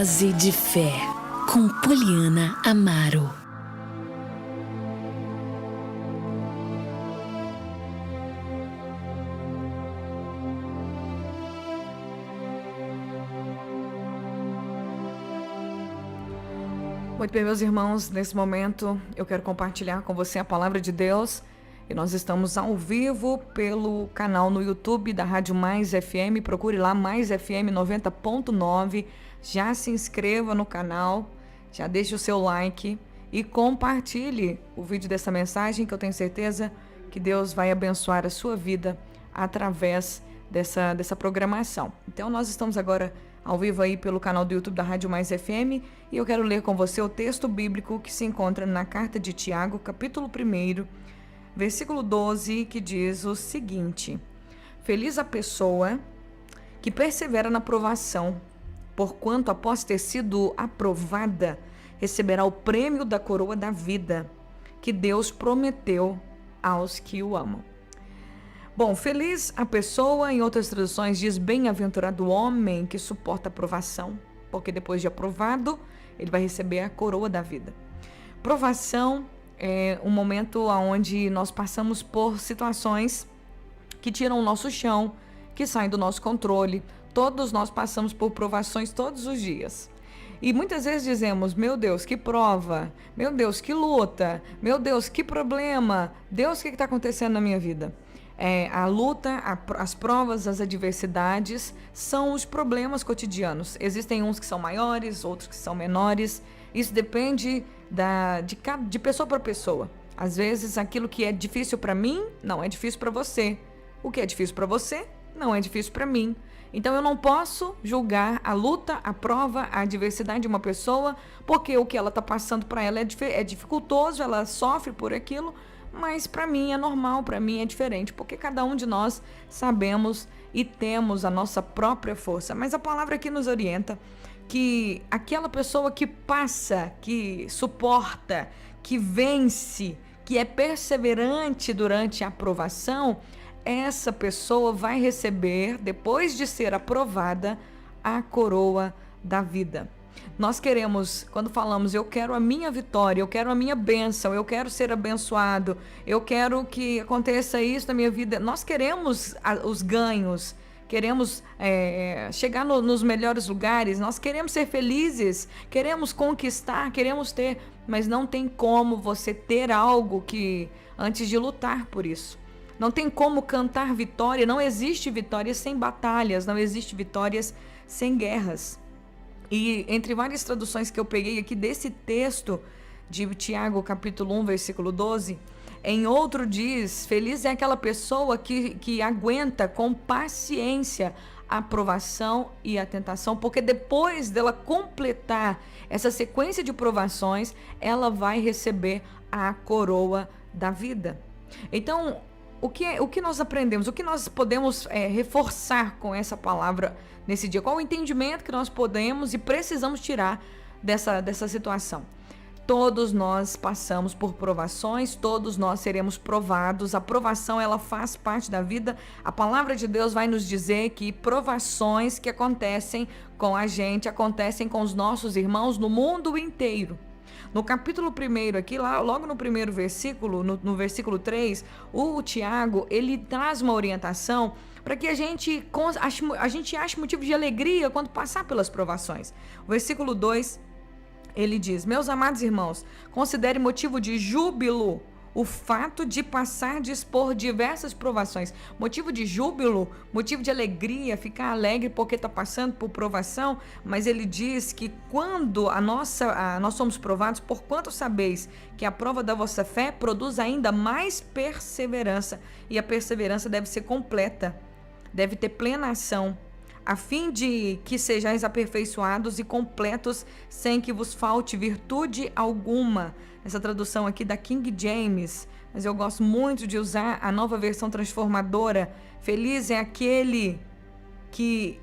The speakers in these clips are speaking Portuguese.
Dose de Fé, com Poliana Amaro. Muito bem, meus irmãos, nesse momento eu quero compartilhar com você a palavra de Deus. E nós estamos ao vivo pelo canal no YouTube da Rádio Mais FM. Procure lá, Mais FM 90.9. Já se inscreva no canal, já deixe o seu like e compartilhe o vídeo dessa mensagem, que eu tenho certeza que Deus vai abençoar a sua vida através dessa programação. Então nós estamos agora ao vivo aí pelo canal do YouTube da Rádio Mais FM e eu quero ler com você o texto bíblico que se encontra na carta de Tiago, capítulo 1, versículo 12, que diz o seguinte: Feliz a pessoa que persevera na provação, porquanto após ter sido aprovada, receberá o prêmio da coroa da vida, que Deus prometeu aos que o amam. Bom, feliz a pessoa, em outras traduções diz bem-aventurado o homem que suporta a provação, porque depois de aprovado, ele vai receber a coroa da vida. Provação é um momento onde nós passamos por situações que tiram o nosso chão, que saem do nosso controle. Todos nós passamos por provações todos os dias. E muitas vezes dizemos: meu Deus, que prova, meu Deus, que luta, meu Deus, que problema, Deus, o que está acontecendo na minha vida? A luta, as provas, as adversidades são os problemas cotidianos. Existem uns que são maiores, outros que são menores. Isso depende de pessoa para pessoa. Às vezes aquilo que é difícil para mim não é difícil para você. O que é difícil para você não é difícil para mim. Então eu não posso julgar a luta, a prova, a adversidade de uma pessoa, porque o que ela está passando para ela é dificultoso, ela sofre por aquilo, mas para mim é normal, para mim é diferente, porque cada um de nós sabemos e temos a nossa própria força. Mas a palavra aqui nos orienta que aquela pessoa que passa, que suporta, que vence, que é perseverante durante a aprovação, essa pessoa vai receber, depois de ser aprovada, a coroa da vida. Nós queremos, quando falamos eu quero a minha vitória, eu quero a minha bênção, eu quero ser abençoado, eu quero que aconteça isso na minha vida, nós queremos os ganhos, queremos chegar nos melhores lugares, nós queremos ser felizes, queremos conquistar, queremos ter, mas não tem como você ter algo antes de lutar por isso. Não tem como cantar vitória, não existe vitória sem batalhas, não existe vitórias sem guerras. E entre várias traduções que eu peguei aqui desse texto de Tiago, capítulo 1, versículo 12, em outro diz: feliz é aquela pessoa que aguenta com paciência a provação e a tentação, porque depois dela completar essa sequência de provações, ela vai receber a coroa da vida. Então, o que nós aprendemos? O que nós podemos reforçar com essa palavra nesse dia? Qual o entendimento que nós podemos e precisamos tirar dessa situação? Todos nós passamos por provações, todos nós seremos provados. A provação, ela faz parte da vida. A palavra de Deus vai nos dizer que provações que acontecem com a gente, acontecem com os nossos irmãos no mundo inteiro. No capítulo 1 aqui, logo no primeiro versículo, no versículo 3, o Tiago, ele traz uma orientação para que a gente ache motivo de alegria quando passar pelas provações. O versículo 2, ele diz: meus amados irmãos, considere motivo de júbilo o fato de passardes por diversas provações. Motivo de júbilo, motivo de alegria, ficar alegre porque está passando por provação. Mas ele diz que quando nós somos provados, porquanto sabeis que a prova da vossa fé produz ainda mais perseverança. E a perseverança deve ser completa, deve ter plena ação, a fim de que sejais aperfeiçoados e completos, sem que vos falte virtude alguma. Essa tradução aqui da King James, mas eu gosto muito de usar a nova versão transformadora. Feliz é aquele que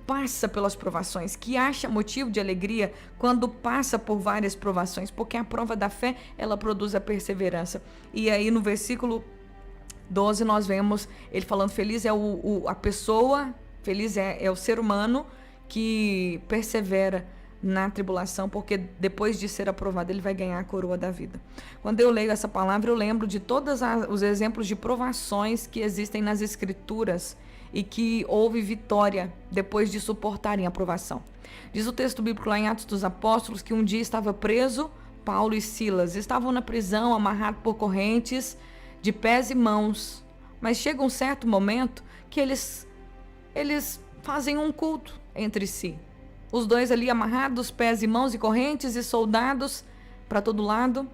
passa pelas provações, que acha motivo de alegria quando passa por várias provações, porque a prova da fé, ela produz a perseverança. E aí no versículo 12 nós vemos ele falando: feliz é a pessoa, feliz é o ser humano que persevera na tribulação, porque depois de ser aprovado, ele vai ganhar a coroa da vida. Quando eu leio essa palavra, eu lembro de todos os exemplos de provações que existem nas Escrituras e que houve vitória depois de suportarem a provação. Diz o texto bíblico lá em Atos dos Apóstolos que um dia estava preso, Paulo e Silas estavam na prisão, amarrados por correntes de pés e mãos, mas chega um certo momento que eles fazem um culto entre si. Os dois ali amarrados, pés e mãos e correntes e soldados para todo lado,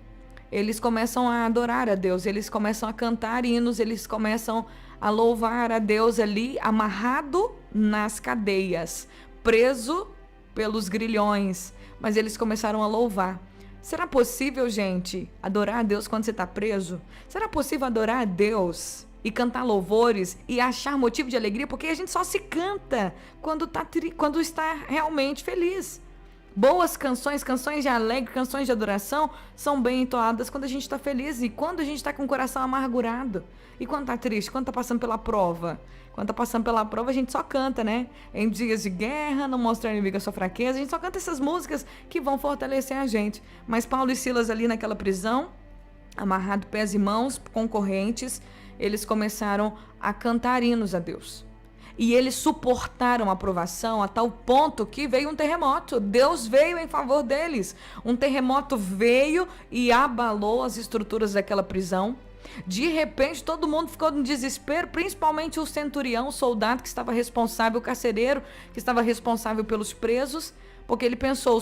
eles começam a adorar a Deus, eles começam a cantar hinos, eles começam a louvar a Deus ali, amarrado nas cadeias, preso pelos grilhões, mas eles começaram a louvar. Será possível, gente, adorar a Deus quando você está preso? Será possível adorar a Deus e cantar louvores e achar motivo de alegria? Porque a gente só se canta quando está realmente feliz. Boas canções, canções de alegre, canções de adoração são bem entoadas quando a gente está feliz e quando a gente está com o coração amargurado. E quando está triste, quando está passando pela prova. Quando está passando pela prova, a gente só canta, né? Em dias de guerra, não mostra ao inimigo a sua fraqueza. A gente só canta essas músicas que vão fortalecer a gente. Mas Paulo e Silas ali naquela prisão, amarrado pés e mãos, com correntes, eles começaram a cantar hinos a Deus. E eles suportaram a provação a tal ponto que veio um terremoto. Deus veio em favor deles. Um terremoto veio e abalou as estruturas daquela prisão. De repente, todo mundo ficou em desespero, principalmente o centurião, o soldado que estava responsável, o carcereiro que estava responsável pelos presos, porque ele pensou,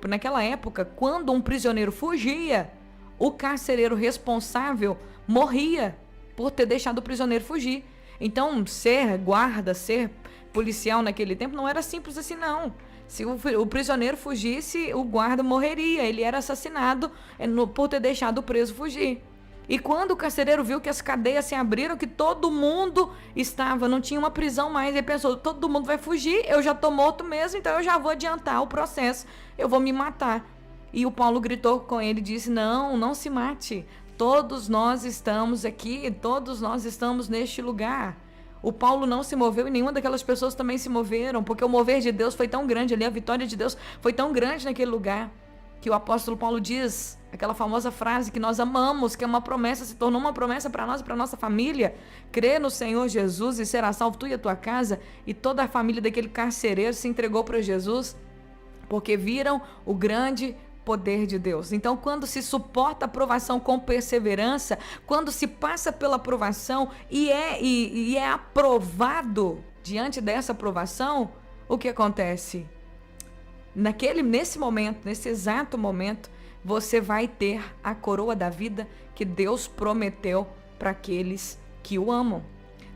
naquela época, quando um prisioneiro fugia, o carcereiro responsável morria por ter deixado o prisioneiro fugir. Então, ser guarda, ser policial naquele tempo não era simples assim, não. Se o prisioneiro fugisse, o guarda morreria. Ele era assassinado por ter deixado o preso fugir. E quando o carcereiro viu que as cadeias se abriram, que todo mundo não tinha uma prisão mais, ele pensou, todo mundo vai fugir, eu já estou morto mesmo, então eu já vou adiantar o processo, eu vou me matar. E o Paulo gritou com ele e disse, não se mate. Todos nós estamos aqui, todos nós estamos neste lugar. O Paulo não se moveu e nenhuma daquelas pessoas também se moveram, porque o mover de Deus foi tão grande ali, a vitória de Deus foi tão grande naquele lugar, que o apóstolo Paulo diz, aquela famosa frase que nós amamos, que é uma promessa, se tornou uma promessa para nós e para nossa família, crê no Senhor Jesus e será salvo tu e a tua casa, e toda a família daquele carcereiro se entregou para Jesus, porque viram o grande poder de Deus. Então, quando se suporta a provação com perseverança, quando se passa pela provação e é aprovado diante dessa aprovação, o que acontece? Nesse momento, nesse exato momento, você vai ter a coroa da vida que Deus prometeu para aqueles que o amam.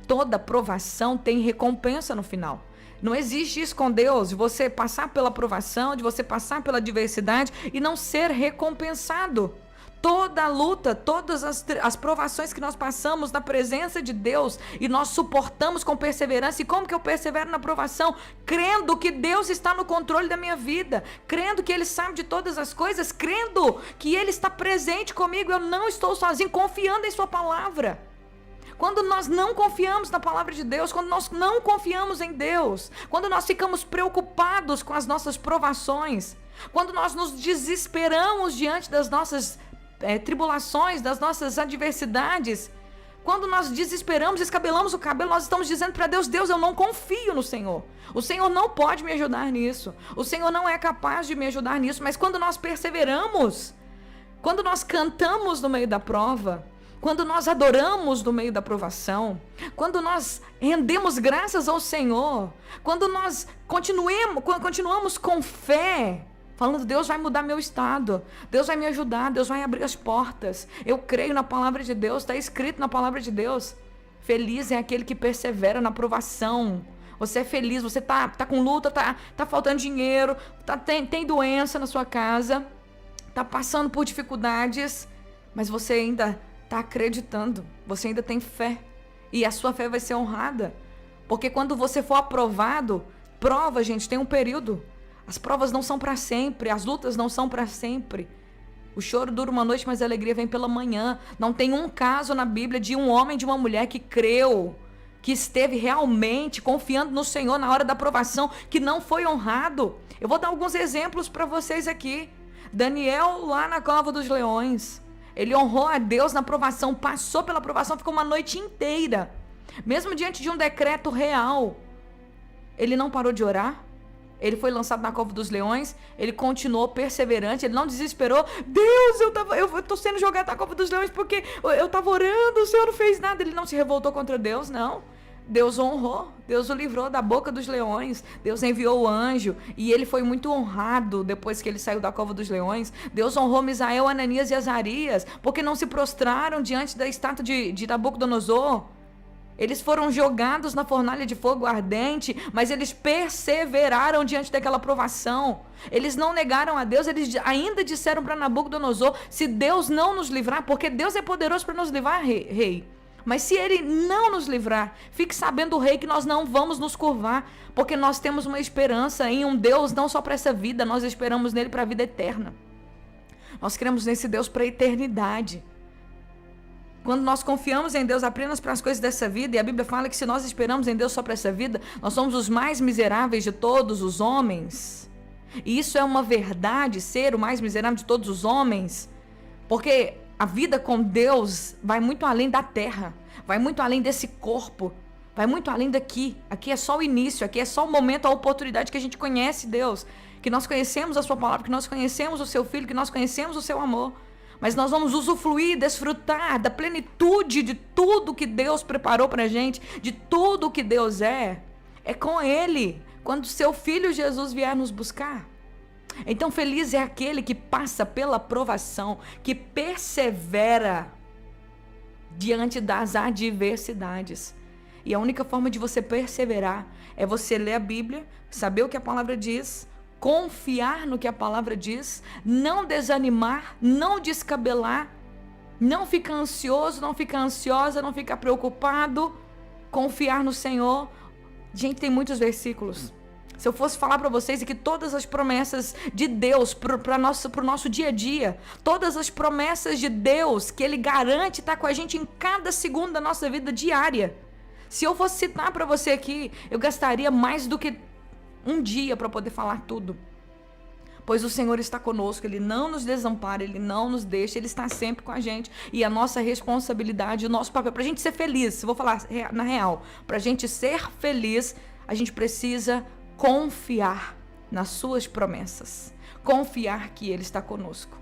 Toda provação tem recompensa no final. Não existe isso com Deus, de você passar pela provação, de você passar pela adversidade e não ser recompensado. Toda a luta, todas as provações que nós passamos na presença de Deus e nós suportamos com perseverança. E como que eu persevero na provação? Crendo que Deus está no controle da minha vida, crendo que Ele sabe de todas as coisas, crendo que Ele está presente comigo, eu não estou sozinho, confiando em Sua palavra. Quando nós não confiamos na palavra de Deus, quando nós não confiamos em Deus, quando nós ficamos preocupados com as nossas provações, quando nós nos desesperamos diante das nossas tribulações, das nossas adversidades, quando nós desesperamos, escabelamos o cabelo, nós estamos dizendo para Deus, Deus, eu não confio no Senhor. O Senhor não pode me ajudar nisso. O Senhor não é capaz de me ajudar nisso. Mas quando nós perseveramos, quando nós cantamos no meio da prova, quando nós adoramos no meio da provação, quando nós rendemos graças ao Senhor, quando nós continuamos com fé, falando, Deus vai mudar meu estado, Deus vai me ajudar, Deus vai abrir as portas, eu creio na palavra de Deus, está escrito na palavra de Deus. Feliz é aquele que persevera na provação. Você é feliz, você tá com luta, tá faltando dinheiro, tem doença na sua casa, tá passando por dificuldades, mas você ainda está acreditando, você ainda tem fé, e a sua fé vai ser honrada, porque quando você for aprovado, prova, gente, tem um período, as provas não são para sempre, as lutas não são para sempre, o choro dura uma noite, mas a alegria vem pela manhã. Não tem um caso na Bíblia de um homem e de uma mulher que creu que esteve realmente confiando no Senhor na hora da provação, que não foi honrado. Eu vou dar alguns exemplos para vocês aqui. Daniel lá na cova dos leões, ele honrou a Deus na provação, passou pela provação, ficou uma noite inteira, mesmo diante de um decreto real. Ele não parou de orar. Ele foi lançado na cova dos leões, ele continuou perseverante, ele não desesperou. Deus, eu tô sendo jogado na cova dos leões porque eu tava orando, o Senhor não fez nada. Ele não se revoltou contra Deus, não. Deus o honrou, Deus o livrou da boca dos leões, Deus enviou o anjo e ele foi muito honrado depois que ele saiu da cova dos leões. Deus honrou Misael, Ananias e Azarias, porque não se prostraram diante da estátua de Nabucodonosor. Eles foram jogados na fornalha de fogo ardente, mas eles perseveraram diante daquela provação. Eles não negaram a Deus, eles ainda disseram para Nabucodonosor: se Deus não nos livrar, porque Deus é poderoso para nos livrar, rei. Mas se ele não nos livrar, fique sabendo, rei, que nós não vamos nos curvar, porque nós temos uma esperança em um Deus não só para essa vida, nós esperamos nele para a vida eterna. Nós cremos nesse Deus para a eternidade. Quando nós confiamos em Deus apenas para as coisas dessa vida, e a Bíblia fala que se nós esperamos em Deus só para essa vida, nós somos os mais miseráveis de todos os homens. E isso é uma verdade, ser o mais miserável de todos os homens, porque a vida com Deus vai muito além da terra, vai muito além desse corpo, vai muito além daqui. Aqui é só o início, aqui é só o momento, a oportunidade que a gente conhece Deus, que nós conhecemos a sua palavra, que nós conhecemos o seu Filho, que nós conhecemos o seu amor. Mas nós vamos usufruir, desfrutar da plenitude de tudo que Deus preparou pra gente, de tudo que Deus é com Ele, quando seu Filho Jesus vier nos buscar. Então feliz é aquele que passa pela provação, que persevera diante das adversidades. E a única forma de você perseverar é você ler a Bíblia, saber o que a palavra diz, confiar no que a palavra diz, não desanimar, não descabelar, não ficar ansioso, não ficar ansiosa, não ficar preocupado, confiar no Senhor. Gente, tem muitos versículos. Se eu fosse falar para vocês que todas as promessas de Deus para o nosso dia a dia, todas as promessas de Deus que Ele garante estar com a gente em cada segundo da nossa vida diária, se eu fosse citar para você aqui, eu gastaria mais do que um dia para poder falar tudo. Pois o Senhor está conosco, Ele não nos desampara, Ele não nos deixa, Ele está sempre com a gente. E a nossa responsabilidade, o nosso papel, para a gente ser feliz, se vou falar na real, para a gente ser feliz, a gente precisa confiar nas suas promessas, confiar que Ele está conosco.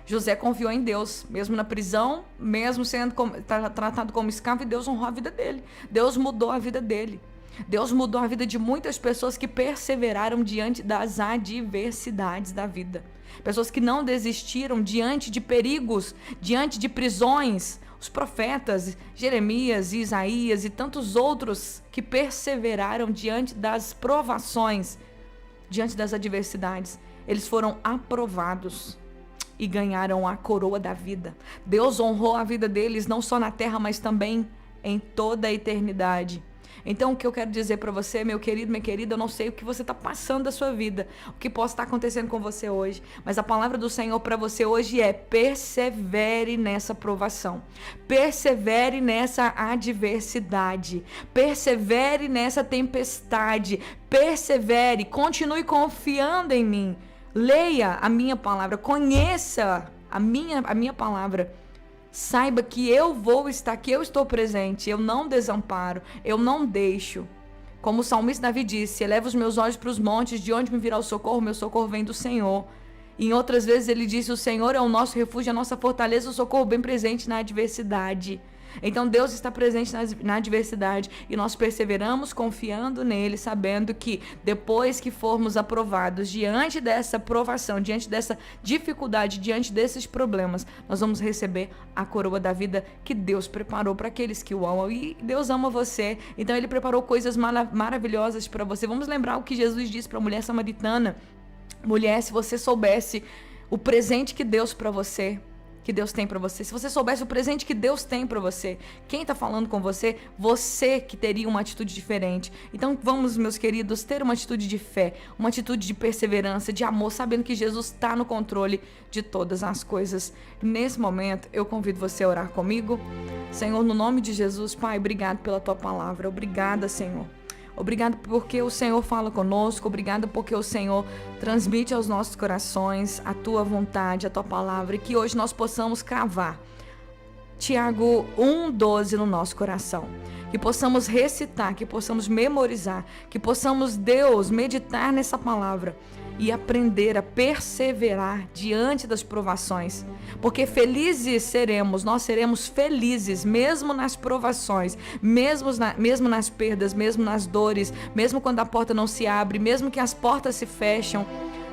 José confiou em Deus, mesmo na prisão, mesmo sendo tratado como escravo, e Deus honrou a vida dele, Deus mudou a vida dele. Deus mudou a vida de muitas pessoas que perseveraram diante das adversidades da vida. Pessoas que não desistiram diante de perigos, diante de prisões. Os profetas Jeremias, Isaías e tantos outros que perseveraram diante das provações, diante das adversidades. Eles foram aprovados e ganharam a coroa da vida. Deus honrou a vida deles não só na terra, mas também em toda a eternidade. Então o que eu quero dizer para você, meu querido, minha querida, eu não sei o que você está passando da sua vida, o que possa estar acontecendo com você hoje, mas a palavra do Senhor para você hoje é: persevere nessa provação, persevere nessa adversidade, persevere nessa tempestade, persevere, continue confiando em mim, leia a minha palavra, conheça a minha palavra. Saiba que eu vou estar aqui, eu estou presente, eu não desamparo, eu não deixo. Como o salmista Davi disse: eleva os meus olhos para os montes, de onde me virá o socorro? Meu socorro vem do Senhor. E em outras vezes ele disse: o Senhor é o nosso refúgio, a nossa fortaleza, o socorro bem presente na adversidade. Então Deus está presente na adversidade e nós perseveramos confiando nele, sabendo que depois que formos aprovados diante dessa provação, diante dessa dificuldade, diante desses problemas, nós vamos receber a coroa da vida que Deus preparou para aqueles que o amam. E Deus ama você, então Ele preparou coisas maravilhosas para você. Vamos lembrar o que Jesus disse para a mulher samaritana: mulher, se você soubesse o presente que Deus para você, que Deus tem para você, se você soubesse o presente que Deus tem para você, quem está falando com você, você que teria uma atitude diferente. Então vamos, meus queridos, ter uma atitude de fé, uma atitude de perseverança, de amor, sabendo que Jesus está no controle de todas as coisas. Nesse momento, eu convido você a orar comigo. Senhor, no nome de Jesus, Pai, obrigado pela Tua palavra. Obrigada, Senhor. Obrigado porque o Senhor fala conosco, obrigado porque o Senhor transmite aos nossos corações a Tua vontade, a Tua palavra, e que hoje nós possamos cravar Tiago 1,12 no nosso coração, que possamos recitar, que possamos memorizar, que possamos, Deus, meditar nessa palavra e aprender a perseverar diante das provações, porque felizes seremos, nós seremos felizes mesmo nas provações, mesmo nas perdas, mesmo nas dores, mesmo quando a porta não se abre, mesmo que as portas se fecham.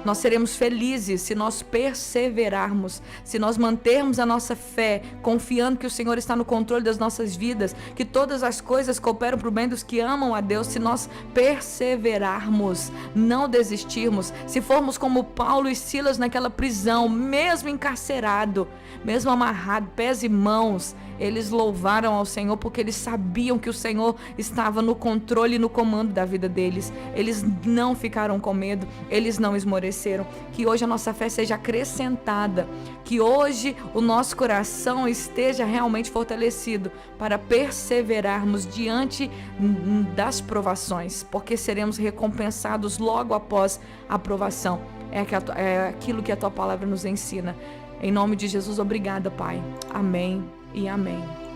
Nós seremos felizes se nós perseverarmos, se nós mantermos a nossa fé, confiando que o Senhor está no controle das nossas vidas, que todas as coisas cooperam para o bem dos que amam a Deus, se nós perseverarmos, não desistirmos, se formos como Paulo e Silas naquela prisão, mesmo encarcerado, mesmo amarrado, pés e mãos, eles louvaram ao Senhor porque eles sabiam que o Senhor estava no controle e no comando da vida deles. Eles não ficaram com medo, eles não esmoreceram. Que hoje a nossa fé seja acrescentada, que hoje o nosso coração esteja realmente fortalecido para perseverarmos diante das provações, porque seremos recompensados logo após a provação. É aquilo que a Tua palavra nos ensina. Em nome de Jesus, obrigada, Pai. Amém e amém.